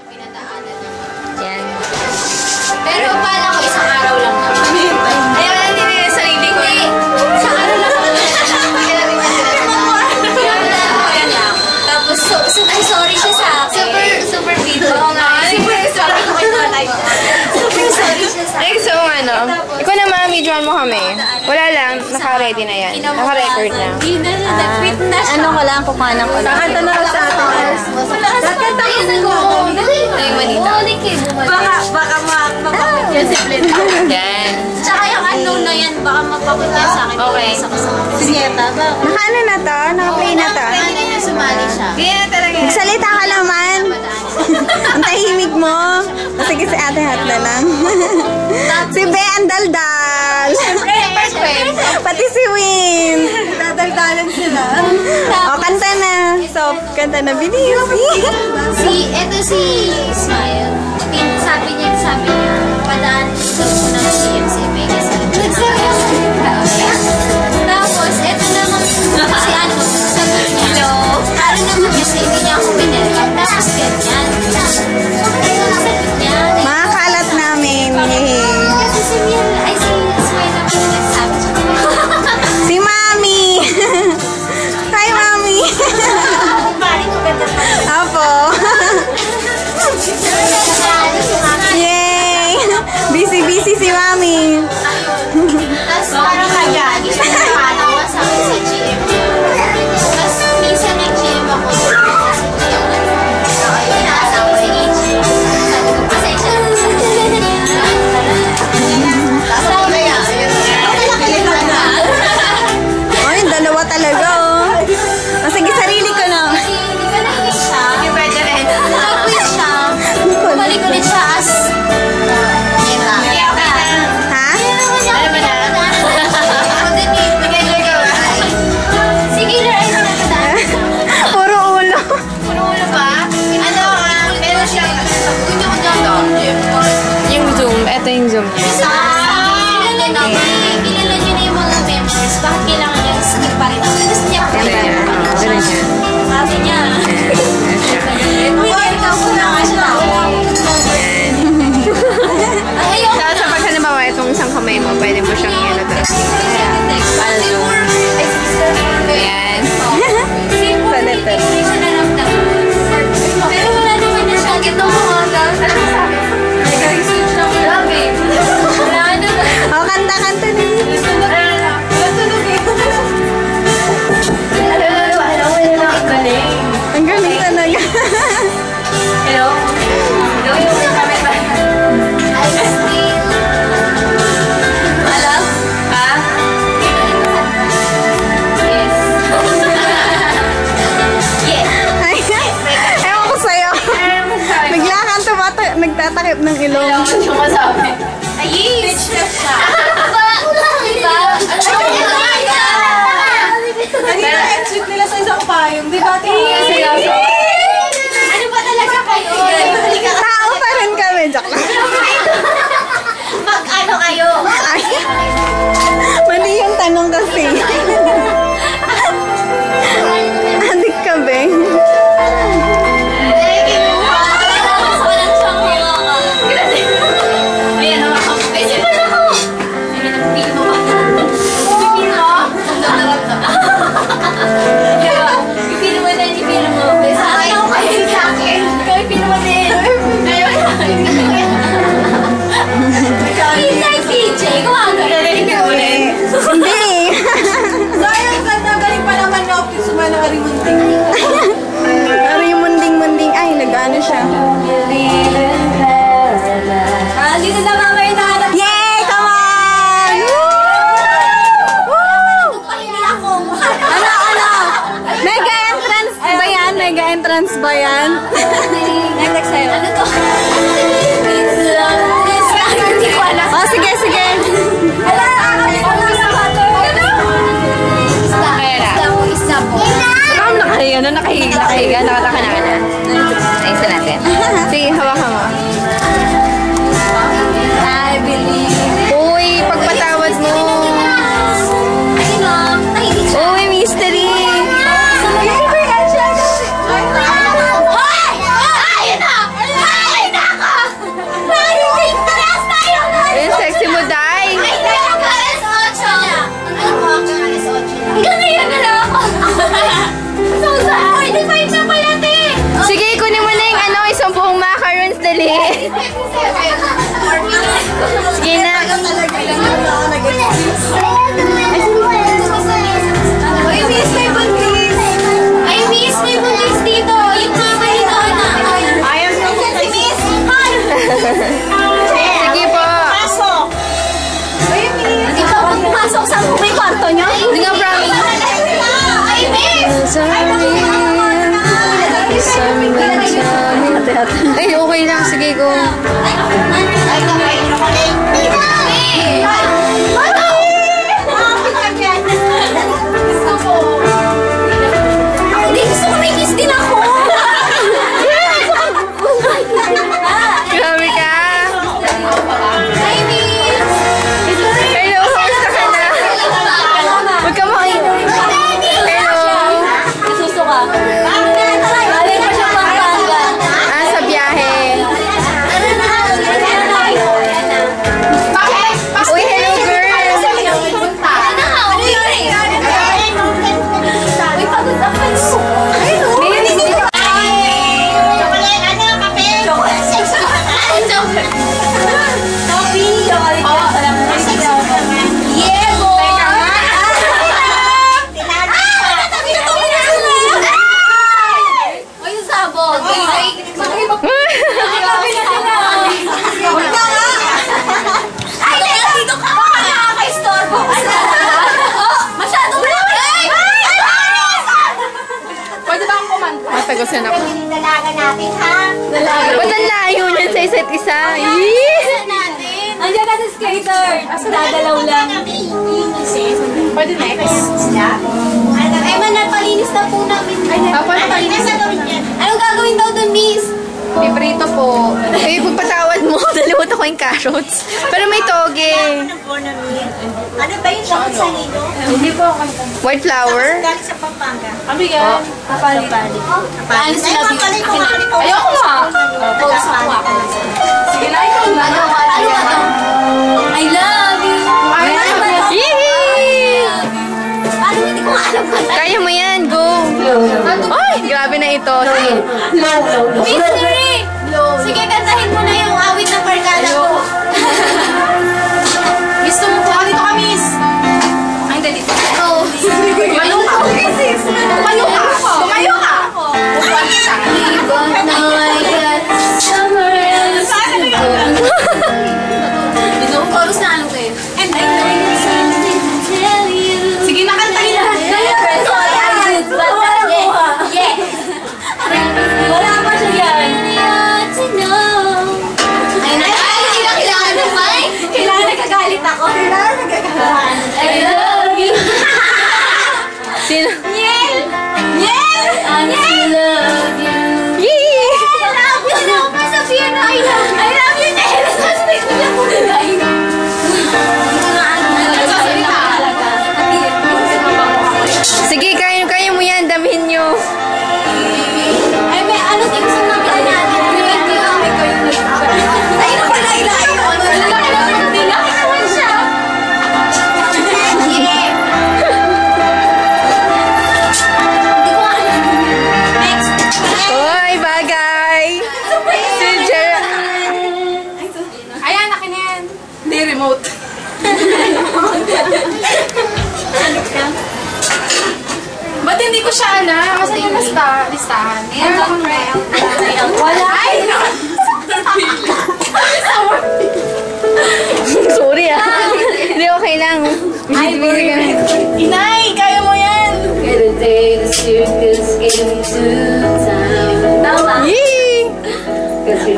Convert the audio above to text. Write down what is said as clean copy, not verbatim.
sa pinadaanan. Yan. Pero pala ko isang araw lang naman. Ayaw lang din yung sarili ko. Isang araw lang naman. Tapos, super sorry siya sa akin. Super video. Oo nga. Super sorry ko ito live. Super sorry siya sa akin. So, ano? Ikaw na ma-videoan mo kami. Wala lang. Naka-ready na yan. Naka-record na. Nag-quit na siya. Ano ko lang, kukuhanan ko lang. Kakanta na sa atin. Kakanta ko. Baka mapakit yan si Blend. Yan. Tsaka yung unknown na yan, baka mapakit yan sa akin. Okay. Sinyeta ba? Naka-ano na to? Naka-play na to? Pwede na sumali siya. Kaya na talaga. Magsalita ka naman. Ang tahimik mo. Sige, si ate hat na lang. Si Be ang daldal. Pati si Win. Dadaldalan sila. O, kanta na. So, kanta na. Bilis. Ito si Smile. Sabi niya, padaan ko na si MCP kasi tapos, ito naman si ano, sabi niya, ano naman kasi hindi niya ako winelcome. Tapos, ganyan. Makakalat namin. Kasi si Miel, ay si Smile naman yung nagsabi siya. Si Mami. Hi, Mami. Apo. Yay! Busy si Mami. Tapos parang lagi siya nakatawa sa akin sa GM. Tapos minsan nag-GM ako. Inaasa ko si Ichi. Sabi ko, pasensya na sa Ay, dalawa talaga, oh. Sige, sarili ko na. Hindi ka na siya. Hindi pwede rin. Nag-quit siya. Bumalik ulit siya as... Ha? Ano ba na? Ako din eh. Sige, Lord. Puro ulo. Puro ulo ba? Ano, meron siya. Gusto ko dyan. Yung Zoom. Ito yung Zoom. Kilala niyo na yung mga members. Bakit kailangan niya skip pa rin ako? Gusto niya ako. Ganun siya. Sabi niya. Ikaw ko na nga siya. Ayaw. Sa pag halimbawa, itong isang kamay mo, pwede mo siyang i-ano talaga. Paano Zoom? Ayan. Palit. Hindi ko naramdaman. Pero wala naman na siya. Ito mo nga. Ano sa akin? Nag-research lang. Grabe. Wala naman. O, kanta din. Ang galing talaga. Hello? Hello, yung kami ba? Alam? Ha? Yes. Yes. Ay, ewan ko sa'yo. Bigla kang nagtatakip ng ilong. Yung masabi. Ay, yes! Bitch na siya. Diba? Kanina, exit nila sa isang payong. Di ba? Ano ba talaga kayo? Tao pa rin kami. Joke lang. Mag-ano kayo? Ay, mali yung tanong kasi. Adik ka, be? Walang siyang hiwaka. Ayan, ay, sipan ako! Ayan, nagpino ba? Pipino? Pipino mo din, pipino mo. Ayaw kayo sa akin. Ikaw pipino mo din. Insay PJ, gumagano. Pipino mo din. Hindi. Sayang ka na, galing pa naman na office sumala ka rin munting. Pero yung munding-munding, ay, nag-ano siya. Dito na mama yung nahanap. Yay! Come on! Woo! Pahingi ako. Ano? Mega entrance ba yan? Mega entrance ba yan? Next sa'yo. Ano to? Hindi ko alam. Oh, sige. Hala, nakakalimutan ko yung sapato. Isda po. Parang nakahiga, nakataka na ka na. Ayos na natin. Sige, hawakan mo. I believe. Uy, pagpatawad mo. Uy, mystery. Hoy! Ayun na! Ay, okay lang. Sige, go. Gusto ko may kiss din ako. Grabe ka. Hi, Miss. Hello, kamusta ka na? Huwag ka makinig. Hello. Isuso ka. Alin pa siya Pampanga. Ah, sa biyahe. Uy, hello, girl. Uy, pagod ako. Matagusin ako. Dalaga natin, ha? Ba't ang layo niyan sa isa't isa? Andiyan na si skater. Dadalaw lang. Pwede next. Ay, manapalinis na po namin. Paano palinis? Anong gagawin daw dun, Miss? Piprito po. Eh, pagpatawad mo, nalimutan ko yung carrots. Pero may toge. Ano ba yung shop sa nino? Hindi po ako. White flour? Galing sa Pampanga. Kami yan. Paano sila Ayoko nga. Post mo ako. Sige na, ikaw na. Ano ba to? I love you. Yee! Paano hindi ko nga alam ko? Kaya mo yan, go. Ay, grabe na ito. Sige. Mystery! Sige, kantahin mo na yung awit ng barkada ko. Gusto mo po? Dito ka, Miss. Ay, hindi dito. Oo. Tumayo ka. Tumayo ka. Tumayo ka. Now I got somewhere else to go. Chorus na ano kayo? And I know something to tell you. Sige, nakantahin na. Yeah. Wala pa siya yan. Ay, hindi na kailangan ng mic. Kailangan nagkagalit ako. I love you. Sino? Yel! Yel! I love you. Yee! I love you. Ano pa sabihin na I love you? I love you, Nel. Tapos may kuya ko na guys. Sige, kaya mo yan. Damihin nyo. Ay, may ano din sa mga natin. Hindi kami kayo nagkakaroon. Ay, naku na ilayo. Nilaki naman siya. Hindi ko alam. Next. Hoy, bagay. Si Jer. Ayan, akin na yan. Hindi, remote. Ba't hindi ko siya alam? Kasi yung listahan. Wala. Ay, no! Sorry ah. Hindi, okay lang. Inay, kaya mo yan! The day the circus came to town. Tama. Yee! Kasi